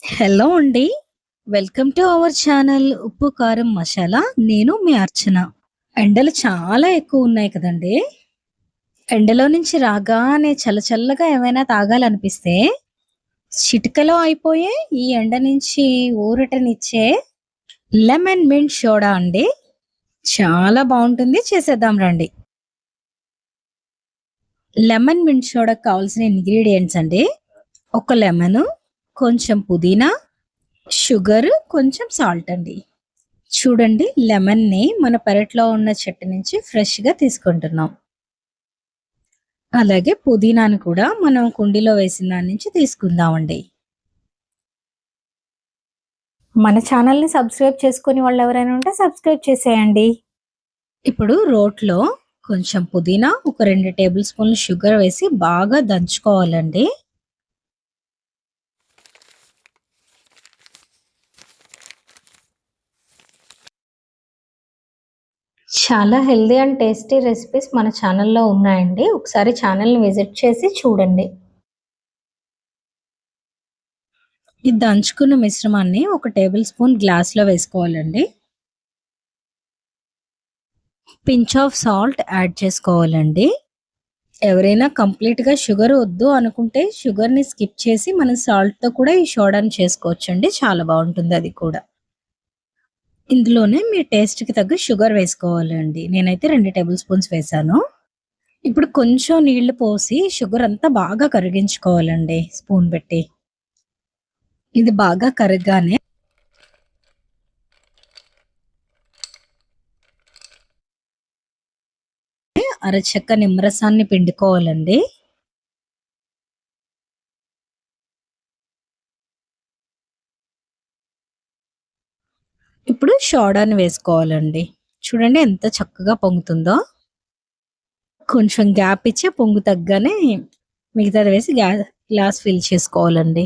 Hello అండి. Welcome to our channel ఉప్పు, కారం, మసాలా. నేను మీ అర్చన. ఎండలు చాలా ఎక్కువున్నాయి కదండీ! ఎండలో నుంచి రాగానే చల్లగా ఏమైనా తాగాలనిపిస్తే, చిటికలో అయిపోయే ఈ ఎండ నుంచి ఊరటనిచ్చే లెమన్ మింట్ సోడా అండి. చాలా బావుంటుంది. చేసేద్దాం రండి. లెమన్ మింట్ సోడాకి కావాల్సిన ఇంగ్రీడియెంట్స్ అండి. ఒక లెమను, కొంచెం పుదీనా, షుగరు, కొంచెం సాల్ట్ అండి. చూడండి, లెమన్‌ని మన పెరట్లో ఉన్న చెట్టు నుంచి ఫ్రెష్‌గా తీసుకుంటున్నాం. అలాగే పుదీనాను కూడా మనం కుండీలో వేసిన దాని నుంచి తీసుకుందామండి. మన ఛానల్‌ని సబ్స్క్రైబ్ చేసుకొని వాళ్ళెవరైనా ఉంటే సబ్స్క్రైబ్ చేసేయండి. ఇప్పుడు రోట్లో కొంచెం పుదీనా, ఒక 2 టేబుల్ స్పూన్‌లు షుగర్ వేసి బాగా దంచుకోవాలండి. చాలా హెల్తీ అండ్ టేస్టీ రెసిపీస్ మన ఛానల్‌లో ఉన్నాయండి. ఒకసారి ఛానల్‌ని విజిట్ చేసి చూడండి. ఈ దంచుకున్న మిశ్రమాన్ని ఒక టేబుల్ స్పూన్ గ్లాస్‌లో వేసుకోవాలండి. పించ్ ఆఫ్ సాల్ట్ యాడ్ చేసుకోవాలండి. ఎవరైనా కంప్లీట్‌గా షుగర్ వద్దు అనుకుంటే షుగర్‌ని స్కిప్ చేసి మనం సాల్ట్‌తో కూడా ఈ సోడాని చేసుకోవచ్చండి. చాలా బావుంటుంది అది కూడా. ఇందులోనే మీ టేస్ట్‌కి తగ్గ షుగర్ వేసుకోవాలండి. నేనైతే 2 టేబుల్ స్పూన్స్ వేశాను. ఇప్పుడు కొంచెం నీళ్లు పోసి షుగర్ అంతా బాగా కరిగించుకోవాలండి స్పూన్ పెట్టి. ఇది బాగా కరగ్గానే అరచెక్క నిమ్మరసాన్ని పిండుకోవాలండి. ఇప్పుడు సోడాని వేసుకోవాలండి. చూడండి ఎంత చక్కగా పొంగుతుందో. కొంచెం గ్యాప్ ఇచ్చి పొంగు తగ్గానే మిగతాది వేసి గ్లాస్ ఫిల్ చేసుకోవాలండి.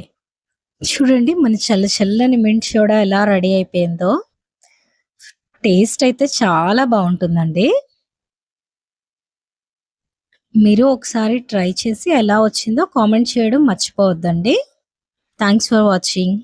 చూడండి మన చల్లని మింట్ సోడా ఎలా రెడీ అయిపోయిందో. టేస్ట్ అయితే చాలా బావుంటుందండి. మీరు ఒకసారి ట్రై చేసి ఎలా వచ్చిందో కామెంట్ చేయడం మర్చిపోవద్దండి. Thanks for watching.